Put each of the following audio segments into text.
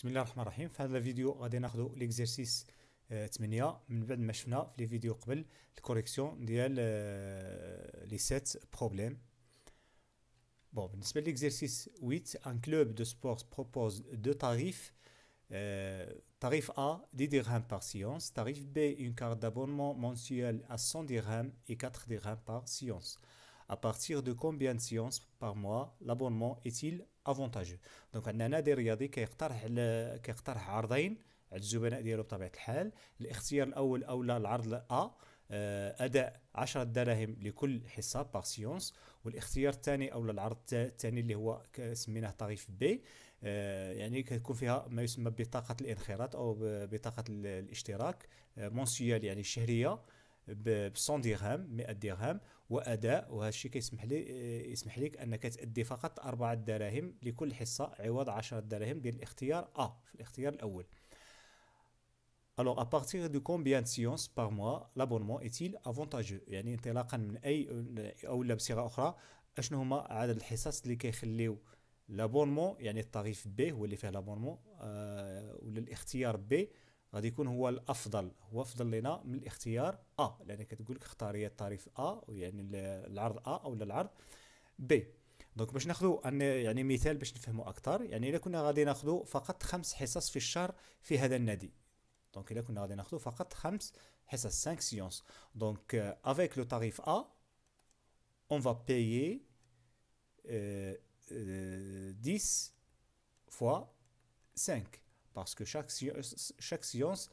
بسم الله الرحمن الرحيم. في هذا الفيديو غادي ناخذ ليكزيرسيس 8 من بعد ما شفنا في لي فيديو قبل الكوريكسيون ديال لي 7 بروبليم. Bon, بالنسبة للإكزرسيس 8, un club de sport propose deux tarifs. Tarif A, 10 dirhams par séance. Tarif B, une carte d'abonnement mensuelle à 100 dirhams et 4 dirhams par séance. À partir de combien de séances par mois l'abonnement est-il avantageux؟ دونك عندنا نادي رياضي كيقترح عرضين على الزبناء ديالو بطبيعة الحال. الاختيار الأول أولى العرض A، أداء 10 دراهم لكل حصة بار سيونس، والاختيار الثاني أولى العرض الثاني اللي هو سميناه طريف بي، يعني كتكون فيها ما يسمى بطاقة الانخراط أو بطاقة الاشتراك مونسيال، يعني شهرية ب 100 درهم 100 درهم، واداء، وهذا الشيء يسمح لك انك تادي فقط 4 دراهم لكل حصه عوض 10 دراهم ديال الاختيار في الاختيار الاول. Alors, à partir de combien de séances par mois l'abonnement est-il avantageux؟ يعني انطلاقا من اي او بصيغه اخرى، اشنو هما عدد الحصص اللي كيخليو لابونمون، يعني الطريف بي هو اللي فيه لابونمون، ولا الاختيار بي غادي يكون هو الافضل، هو افضل لنا من الاختيار لان كتقول لك اختار يا الطريف يعني العرض او العرض بي. دونك باش ناخذوا يعني مثال باش نفهموا اكثر، يعني الا كنا غادي ناخذوا فقط 5 حصص في الشهر في هذا النادي، دونك الا كنا غادي ناخذوا فقط 5 حصص 5 سيونس، دونك avec le tarif A on va payer 10 fois 5 parce que chaque séance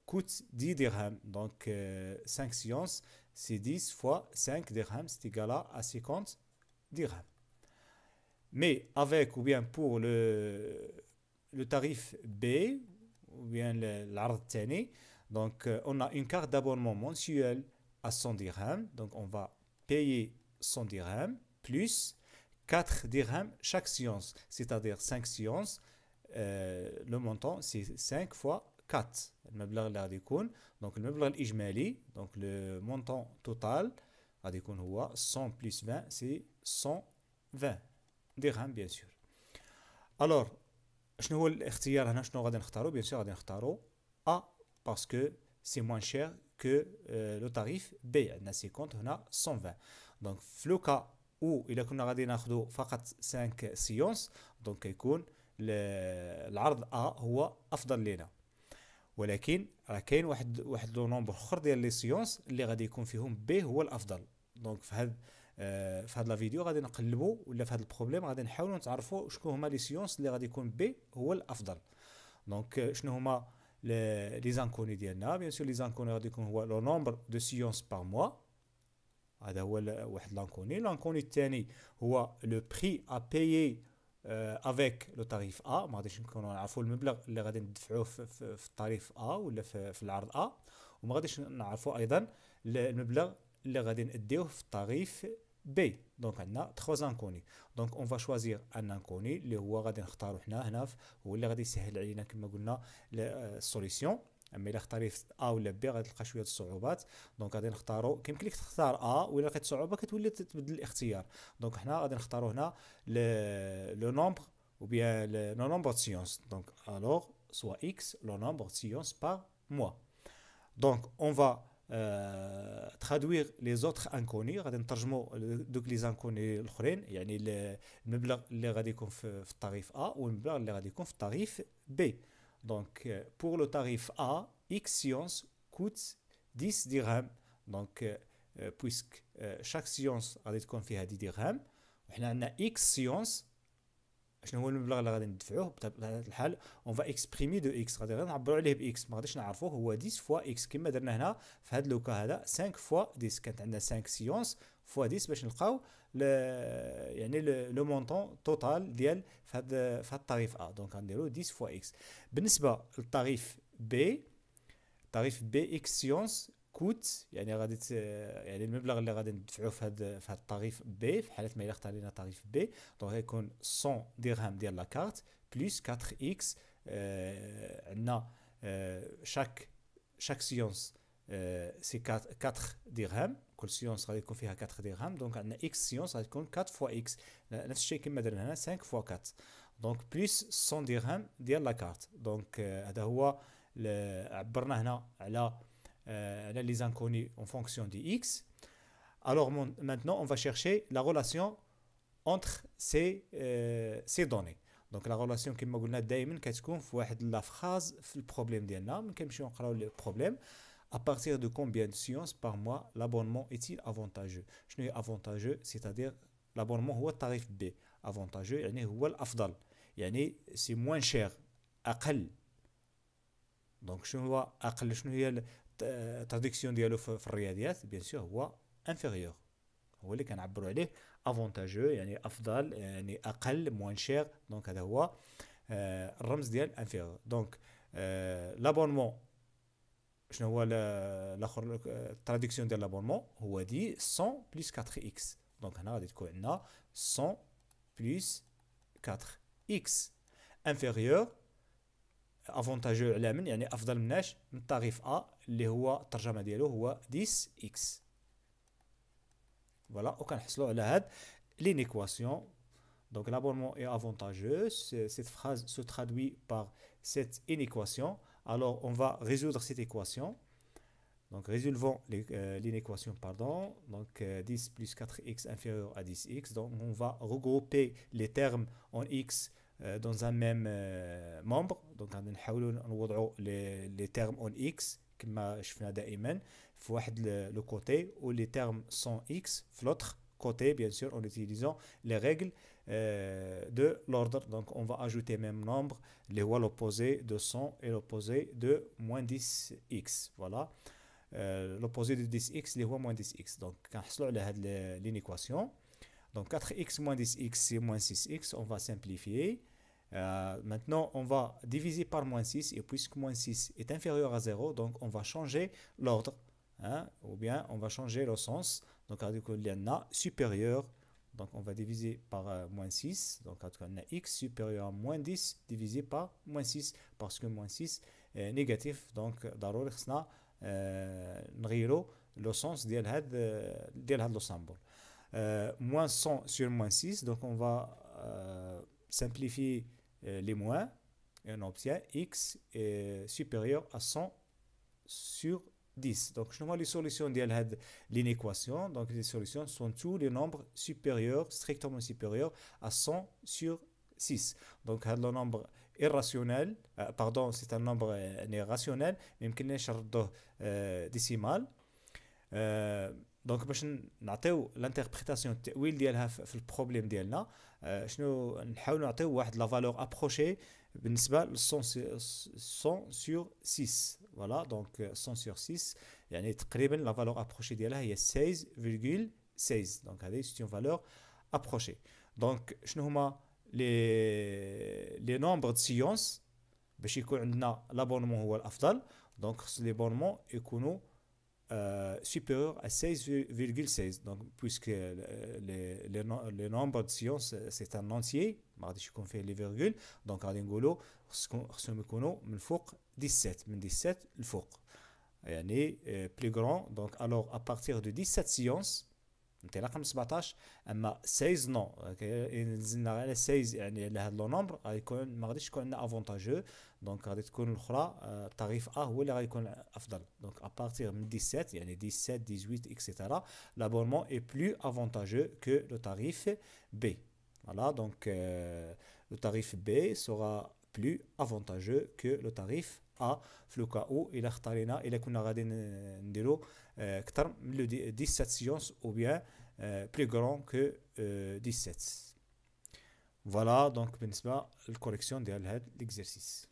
coûte 10 dirhams. Donc 5 séances, c'est 10 fois 5 dirhams, c'est égal à 50 dirhams. Mais avec ou bien pour le tarif B, ou bien l'art tani, donc on a une carte d'abonnement mensuelle à 100 dirhams. Donc on va payer 100 dirhams plus 4 dirhams chaque séance, c'est-à-dire 5 séances. Le montant c'est 5 fois 4 المبلغ اللي غادي يكون، دونك المبلغ الإجمالي، دونك le montant total غادي يكون هو 100 plus 20 c'est 120 dirhams bien sûr. Alors شنو هو الاختيار هنا؟ شنو غادي نختارو؟ bien sûr غادي نختارو A parce que c'est moins cher que le tarif B، عندنا 50 هنا 120. دونك في لو كا او الا كنا غادي ناخذوا فقط 5 سيونس، دونك كيكون العرض A هو افضل لينا، ولكن راه كاين واحد لو نومبر اخر ديال لي سيونس اللي غادي يكون فيهم بي هو الافضل. دونك في هذا الفيديو غادي نقلبوا، ولا في هذا البروبليم غادي نحاولوا نتعرفوا شنو هما لي سيونس اللي غادي يكون بي هو الافضل. دونك شنو هما لي زانكوني ديالنا؟ بيان سور لي زانكوني غادي يكون هو لو نومبر دو سيونس بار موا، هذا هو واحد لانكوني الثاني هو لو بري ا بايي افيك لو طريف ا، ما غاديش نكونوا نعرفوا المبلغ اللي غادي ندفعوه في الطريف ولا في العرض وما غاديش نعرفوا ايضا المبلغ اللي غادي ناديوه في الطريف بي. دونك عندنا 3 انكوني، دونك اون فا شوازير ان انكوني اللي هو غادي نختارو هنا هو اللي غادي يسهل علينا كما قلنا السوليسيون. اما الا اختاريت ولا بي غادي تلقى شويه الصعوبات، دونك غادي نختارو، كيمكن لك تختار ولا لقيت صعوبه كتولي تبدل الاختيار. دونك حنا غادي نختارو هنا لو نومبر ou bien le nombre de séances. Donc, alors, soit X, le nombre de séances par mois. Donc, on va traduire les autres inconnus. غادي نترجموا دوك لي زانكوني الاخرين، يعني المبلغ اللي غادي يكون في الطريف A والمبلغ اللي غادي يكون في الطريف B. Donc, pour le tarif A, X séance coûte 10 dirhams. Donc, puisque chaque séance غادي تكون فيها 10 dirhams، وحنا عندنا X séance، شنو هو المبلغ اللي غادي ندفعوه بطبيعه الحال؟ اون فا اكسبريمي دو اكس، غادي نعبروا عليه باكس، ما غاديش نعرفوه، هو 10 فوا اكس كما درنا هنا في هذا لوكا هذا 5 فوا 10، كانت عندنا 5 سيونس فوا 10 باش نلقاو يعني لو مونطون توتال ديال في هذا الطريف دونك غنديروا 10 فوا اكس. بالنسبه للطريف بي، طريف بي اكس سيونس كوت، يعني غادي يعني المبلغ اللي غادي ندفعوه في هذا الطريف بي، في حاله ما الا اختارينا طريف بي، دونك غيكون 100 درهم ديال لا كارت بلس 4 اكس. عندنا شاك سيونس سي 4 درهم، كل سيونس غادي يكون فيها 4 درهم، دونك عندنا اكس سيونس غادي تكون 4 فوا اكس، نفس الشيء كما درنا هنا 5 فوا 4. دونك بلس 100 درهم ديال لا كارت. دونك هذا هو عبرنا هنا على les inconnus en fonction de x. Alors maintenant on va chercher la relation entre ces données. دونك لا ريلاسيون كما قلنا دائما كتكون في واحد لا فراز في البروبليم ديالنا. ملي كنمشيو نقراو البروبليم à partir de combien de séances par mois l'abonnement est-il avantageux. شنو هي avantageux؟ c'est-à-dire l'abonnement هو التعريف B. avantageux يعني هو الافضل، يعني سي موان شير، اقل. دونك شنو هو اقل؟ شنو هي التراديكسيون ديالو في الرياضيات؟ بيان سور هو انفيريور، هو اللي كنعبروا عليه افونتاجو، يعني افضل، يعني اقل، موان شير. دونك هذا هو الرمز ديال انفيريور. دونك لابونمون شنو هو الاخر؟ التراديكسيون ديال لابونمون هو دي 100 بلس 4 اكس. دونك هنا غادي تكون عندنا 100 بلس 4 اكس انفيريور افونتاجو على من؟ يعني افضل مناش؟ من التعريف ا اللي هو الترجمه ديالو هو 10 اكس. Voilà, وكنحصلوا على هاد l'inéquation. Donc l'abonnement est avantageux. Cette phrase se traduit par cette inéquation. Alors on va résoudre cette équation. Donc résolvons l'inéquation, pardon. Donc 10 plus 4x inférieur à 10x. Donc on va regrouper les termes en x dans un même membre. Donc on va نوضعوا les termes en x كما شفنا دائما في واحد le côté, ou les termes sont x في l'autre côté, bien sûr en utilisant les règles de l'ordre. Donc on va ajouter même nombre, les voies l'opposé de 100 et l'opposé de moins 10x. Voilà, l'opposé de 10x les voies moins 10x. Donc كنحصلوا على هاد l'inéquation. Donc 4x moins 10x c'est moins 6x. On va simplifier. Maintenant on va diviser par moins 6, et puisque moins 6 est inférieur à 0, donc on va changer l'ordre, hein, ou bien on va changer le sens. Donc il y en a supérieur, donc on va diviser par moins 6, donc on a x supérieur à moins 10 divisé par moins 6, parce que moins 6 est négatif. Donc ضروري خصنا نغيرو le sens ديال هاد le symbole. Moins 100 sur moins 6, donc on va simplifier les moins, et on obtient x est supérieur à 100 sur 10. Donc je vois les solutions de l'inéquation. Donc les solutions sont tous les nombres supérieurs, strictement supérieurs à 100 sur 6. Donc le nombre irrationnel, pardon, c'est un nombre rationnel, mais يمكن نشرحه décimal. دونك باش نعطيو لانتربريتاسيون التاويل ديالها في البروبليم ديالنا، شنو نحاولوا نعطيو واحد لا فالور ابروشي بالنسبه ل 100 sur 6. فوالا دونك 100 sur 6 يعني تقريبا لا فالور ابروشي ديالها هي 16.16. دونك هذه سي اون فالور ابروشي. دونك شنو هما لي نومبر دو سيونس باش يكون عندنا لابونمون هو الافضل؟ دونك خص لي بونمون يكونوا supérieur à 16.16. Donc puisque le nombre de séances c'est un entier ما غاديش يكون فيه les virgules, donc غادي نقولوا خصهم يكونوا من فوق 17، من 17 الفوق يعني plus grand. Donc alors à partir de 17 séances انت رقم 17، اما 16 نو نزلنا على 16 يعني على هذا لو نومبر غادي يكون ما غاديش يكون عندنا افونتاجو. دونك غادي تكون الاخرى التعريف ا هو اللي غادي يكون افضل. دونك ابارتير من 17 يعني 17 18 اكسيتيرا l'abonnement est plus avantageux que le tarif B. Voilà, donc le tarif B sera plus avantageux que le tarif A في لو كاو الى اختارينا الى كنا غادي نديرو اكثر من 17 سيونس ou bien plus grand que 17. Voilà donc بالنسبه للكوريكسيون ديال هذا l'exercice.